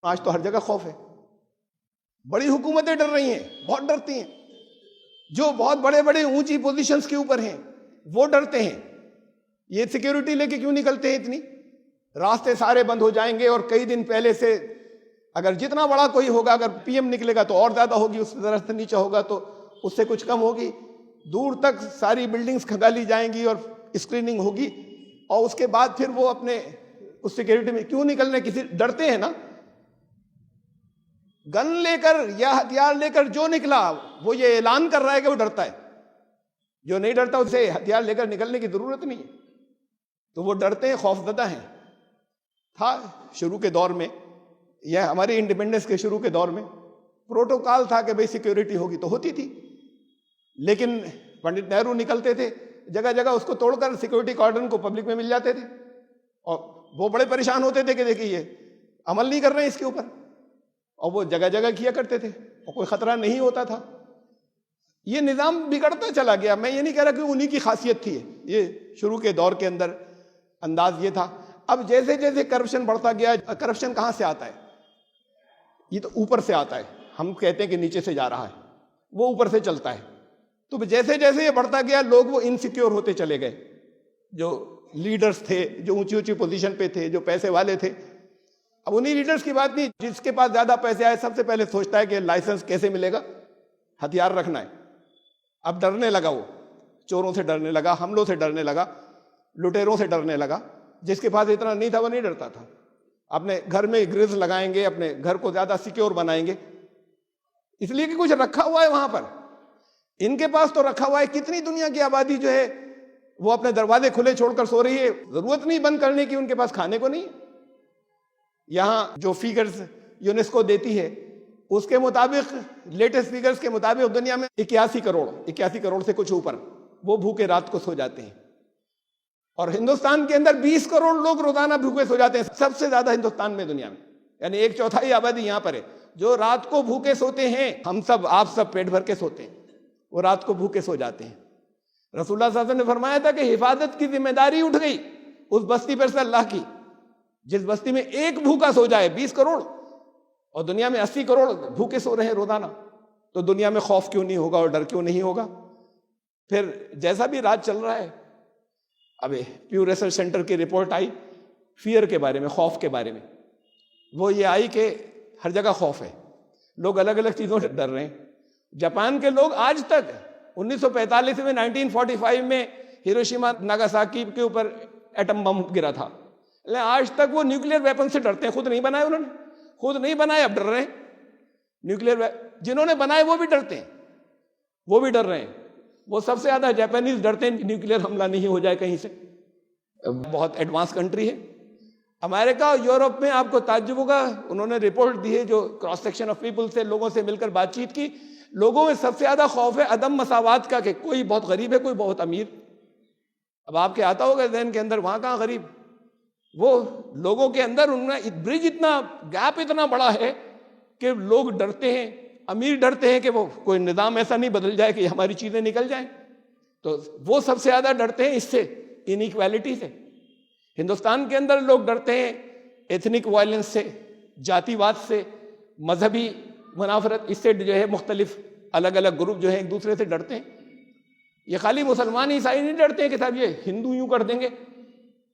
آج تو ہر جگہ خوف ہے. بڑی حکومتیں ڈر رہی ہیں, بہت ڈرتی ہیں. جو بہت بڑے بڑے اونچی پوزیشنز کے اوپر ہیں وہ ڈرتے ہیں. یہ سیکیورٹی لے کے کیوں نکلتے ہیں اتنی؟ راستے سارے بند ہو جائیں گے اور کئی دن پہلے سے اگر جتنا بڑا کوئی ہوگا, اگر پی ایم نکلے گا تو اور زیادہ ہوگی, اس طرح سے نیچے ہوگا تو اس سے کچھ کم ہوگی. دور تک ساری بلڈنگز کھنگالی جائیں گی اور اسکریننگ ہوگی, اور اس کے بعد پھر وہ اپنے اس سیکیورٹی میں کیوں نکلنے, کسی ڈرتے ہیں نا. گن لے کر یا ہتھیار لے کر جو نکلا وہ یہ اعلان کر رہا ہے کہ وہ ڈرتا ہے. جو نہیں ڈرتا اسے ہتھیار لے کر نکلنے کی ضرورت نہیں ہے. تو وہ ڈرتے ہیں, خوف زدہ ہیں. تھا شروع کے دور میں, یا ہماری انڈیپینڈنس کے شروع کے دور میں پروٹوکال تھا کہ بھئی سیکیورٹی ہوگی تو ہوتی تھی, لیکن پنڈت نہرو نکلتے تھے جگہ جگہ اس کو توڑ کر سیکیورٹی کارڈن کو پبلک میں مل جاتے تھے, اور وہ بڑے پریشان ہوتے تھے کہ دیکھیے یہ عمل نہیں کر رہے ہیں اس کے اوپر, اور وہ جگہ جگہ کیا کرتے تھے اور کوئی خطرہ نہیں ہوتا تھا. یہ نظام بگڑتا چلا گیا. میں یہ نہیں کہہ رہا کہ انہی کی خاصیت تھی, یہ شروع کے دور کے اندر انداز یہ تھا. اب جیسے جیسے کرپشن بڑھتا گیا, کرپشن کہاں سے آتا ہے؟ یہ تو اوپر سے آتا ہے. ہم کہتے ہیں کہ نیچے سے جا رہا ہے, وہ اوپر سے چلتا ہے. تو جیسے جیسے یہ بڑھتا گیا لوگ وہ انسیکیور ہوتے چلے گئے. جو لیڈرز تھے, جو اونچی اونچی پوزیشن پہ تھے, جو پیسے والے تھے, اب انہی لیڈرز کی بات نہیں, جس کے پاس زیادہ پیسے آئے سب سے پہلے سوچتا ہے کہ لائسنس کیسے ملے گا, ہتھیار رکھنا ہے. اب ڈرنے لگا, وہ چوروں سے ڈرنے لگا, حملوں سے ڈرنے لگا, لٹیروں سے ڈرنے لگا. جس کے پاس اتنا نہیں تھا وہ نہیں ڈرتا تھا. اپنے گھر میں گرلز لگائیں گے, اپنے گھر کو زیادہ سیکیور بنائیں گے, اس لیے کہ کچھ رکھا ہوا ہے وہاں پر. ان کے پاس تو رکھا ہوا ہے. کتنی دنیا کی آبادی جو ہے وہ اپنے دروازے کھلے چھوڑ کر سو رہی ہے, ضرورت نہیں بند کرنے کی, ان کے پاس کھانے کو نہیں. یہاں جو فیگرز یونیسکو دیتی ہے اس کے مطابق, لیٹسٹ فیگرز کے مطابق دنیا میں 81 کروڑ سے کچھ اوپر وہ بھوکے رات کو سو جاتے ہیں. اور ہندوستان کے اندر 20 کروڑ لوگ روزانہ بھوکے سو جاتے ہیں, سب سے زیادہ ہندوستان میں دنیا میں. یعنی 1/4 آبادی یہاں پر ہے جو رات کو بھوکے سوتے ہیں. ہم سب, آپ سب پیٹ بھر کے سوتے ہیں, وہ رات کو بھوکے سو جاتے ہیں. رسول اللہ صلی اللہ علیہ وسلم نے فرمایا تھا کہ حفاظت کی ذمہ داری اٹھ گئی اس بستی پر سے اللہ کی جس بستی میں ایک بھوکا سو جائے. 20 کروڑ اور دنیا میں 80 کروڑ بھوکے سو رہے ہیں روزانہ. تو دنیا میں خوف کیوں نہیں ہوگا اور ڈر کیوں نہیں ہوگا؟ پھر جیسا بھی راج چل رہا ہے, اب پیو ریسرچ سینٹر کی رپورٹ آئی فیئر کے بارے میں, خوف کے بارے میں. وہ یہ آئی کہ ہر جگہ خوف ہے, لوگ الگ الگ چیزوں سے ڈر رہے ہیں. جاپان کے لوگ آج تک 1945 میں 1945 میں ہیروشیما ناگاساکی کے اوپر ایٹم بم گرا تھا, لیکن آج تک وہ نیوکلیر ویپن سے ڈرتے ہیں. خود نہیں بنائے انہوں نے, خود نہیں بنائے, اب ڈر رہے ہیں. نیوکلیر جنہوں نے بنائے وہ بھی ڈرتے ہیں, وہ بھی ڈر رہے ہیں. وہ سب سے زیادہ جاپانیز ڈرتے ہیں نیوکلیر حملہ نہیں ہو جائے کہیں سے. بہت ایڈوانس کنٹری ہے. امریکہ اور یورپ میں آپ کو تعجب ہوگا, انہوں نے رپورٹ دی ہے جو کراس سیکشن آف پیپل سے لوگوں سے مل کر بات چیت کی, لوگوں میں سب سے زیادہ خوف ہے عدم مساوات کا, کہ کوئی بہت غریب ہے کوئی بہت امیر. اب آپ کے آتا ہوگا ذہن کے اندر وہاں کہاں غریب, وہ لوگوں کے اندر ان میں برج اتنا, گیپ اتنا بڑا ہے کہ لوگ ڈرتے ہیں. امیر ڈرتے ہیں کہ وہ کوئی نظام ایسا نہیں بدل جائے کہ ہماری چیزیں نکل جائیں. تو وہ سب سے زیادہ ڈرتے ہیں اس سے, انیکویلٹی سے. ہندوستان کے اندر لوگ ڈرتے ہیں ایتھنک وائلنس سے, جاتی واد سے, مذہبی منافرت, اس سے جو ہے مختلف الگ الگ گروپ جو ہیں ایک دوسرے سے ڈرتے ہیں. یہ خالی مسلمان عیسائی نہیں ڈرتے ہیں کہ صاحب یہ ہندو یوں کر دیں گے,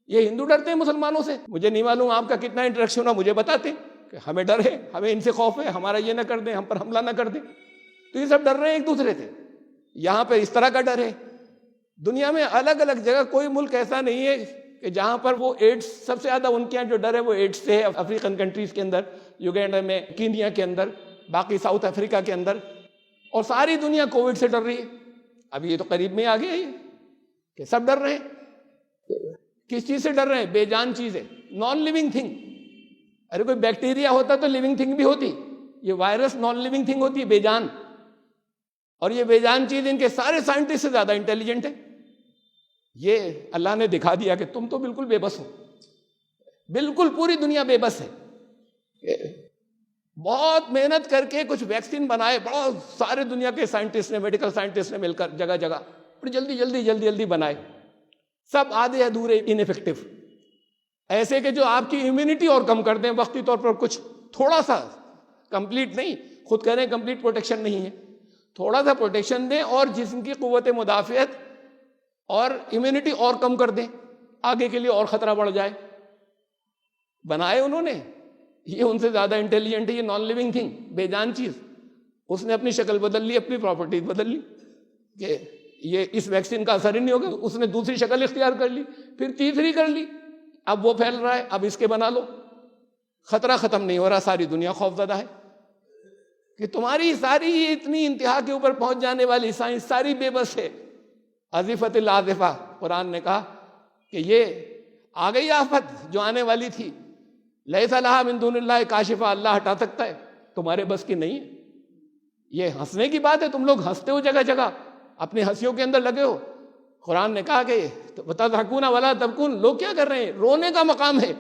یہ ہندو ڈرتے ہیں مسلمانوں سے. مجھے نہیں معلوم آپ کا کتنا انٹریکشن ہوا, مجھے بتاتے کہ ہمیں ڈر ہے, ہمیں ان سے خوف ہے, ہمارا یہ نہ کر دیں, ہم پر حملہ نہ کر دیں. تو یہ سب ڈر رہے ہیں ایک دوسرے سے. یہاں پہ اس طرح کا ڈر ہے. دنیا میں الگ الگ جگہ کوئی ملک ایسا نہیں ہے کہ جہاں پر وہ ایڈس, سب سے زیادہ ان کے یہاں جو ڈر ہے وہ ایڈس سے ہے. افریقن کنٹریز کے اندر, یوگینڈا میں, کینیا کے اندر, باقی ساؤتھ افریقہ کے اندر, اور ساری دنیا کووڈ سے ڈر رہی ہے. اب یہ تو قریب میں آ گیا ہے کہ سب ڈر رہے ہیں. کس چیز سے ڈر رہے ہیں؟ بے جان چیز ہے, نان لیونگ تھنگ. ارے کوئی بیکٹیریا ہوتا تو لیونگ تھنگ بھی ہوتی, یہ وائرس نان لیونگ تھنگ ہوتی ہے, بے جان. اور یہ بے جان چیز ان کے سارے سائنٹسٹ سے زیادہ انٹیلیجنٹ ہے. یہ اللہ نے دکھا دیا کہ تم تو بالکل بے بس ہو, بالکل پوری دنیا بے بس ہے. بہت محنت کر کے کچھ ویکسین بنائے, بہت سارے دنیا کے سائنٹسٹ نے, میڈیکل سائنٹسٹ نے مل کر جگہ جگہ بڑی جلدی بنائے, سب آدھے ادھورے, انیفیکٹو, ایسے کہ جو آپ کی امیونٹی اور کم کر دیں, وقتی طور پر کچھ تھوڑا سا، کمپلیٹ نہیں، خود کہہ رہے ہیں کمپلیٹ پروٹیکشن نہیں ہے، تھوڑا سا پروٹیکشن دیں اور جسم کی قوت مدافعت اور امیونٹی اور کم کر دیں، آگے کے لیے اور خطرہ بڑھ جائے. بنائے انہوں نے، یہ ان سے زیادہ انٹیلیجنٹ ہے، یہ نان لیونگ تھنگ، بے جان چیز، اس نے اپنی شکل بدل لی، اپنی پراپرٹیز بدل لی کہ یہ اس ویکسین کا اثر ہی نہیں ہوگا، اس نے دوسری شکل اختیار کر لی، پھر تیسری کر لی، اب وہ پھیل رہا ہے، اب اس کے بنا لو. خطرہ ختم نہیں ہو رہا، ساری دنیا خوف زدہ ہے کہ تمہاری ساری اتنی انتہا کے اوپر پہنچ جانے والی سائنس ساری بے بس ہے. عازفۃ العازفہ، قرآن نے کہا کہ یہ آ گئی آفت جو آنے والی تھی، لیس لہا من دون اللہ کاشفہ، اللہ ہٹا سکتا ہے، تمہارے بس کی نہیں ہے. یہ ہنسنے کی بات ہے، تم لوگ ہنستے ہو جگہ جگہ، اپنی ہنسیوں کے اندر لگے ہو. قرآن نے کہا کہ وَتَضْحَكُونَ وَلَا تَبْكُونَ، لوگ کیا کر رہے ہیں، رونے کا مقام ہے،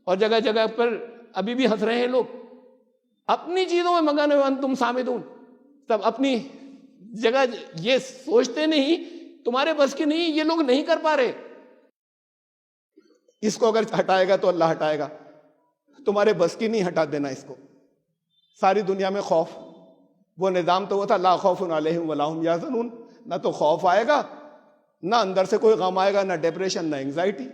اور جگہ جگہ پر ابھی بھی ہنس رہے ہیں لوگ. اپنی چیزوں میں مگن وانتم صامدون، تب اپنی جگہ یہ سوچتے نہیں تمہارے بس کی نہیں، یہ لوگ نہیں کر پا رہے. اس کو اگر ہٹائے گا تو اللہ ہٹائے گا، تمہارے بس کی نہیں ہٹا دینا اس کو. ساری دنیا میں خوف، وہ نظام تو وہ تھا لا خوف علیہم ولا هم یحزنون، نہ تو خوف آئے گا، نہ اندر سے کوئی غم آئے گا، نہ ڈپریشن، نہ انگزائٹی.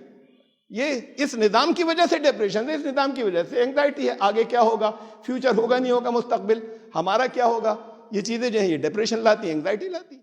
یہ اس نظام کی وجہ سے ڈپریشن ہے، اس نظام کی وجہ سے انگزائٹی ہے. آگے کیا ہوگا، فیوچر ہوگا نہیں ہوگا، مستقبل ہمارا کیا ہوگا، یہ چیزیں جو ہیں یہ ڈپریشن لاتی ہیں، انگزائٹی لاتی ہیں.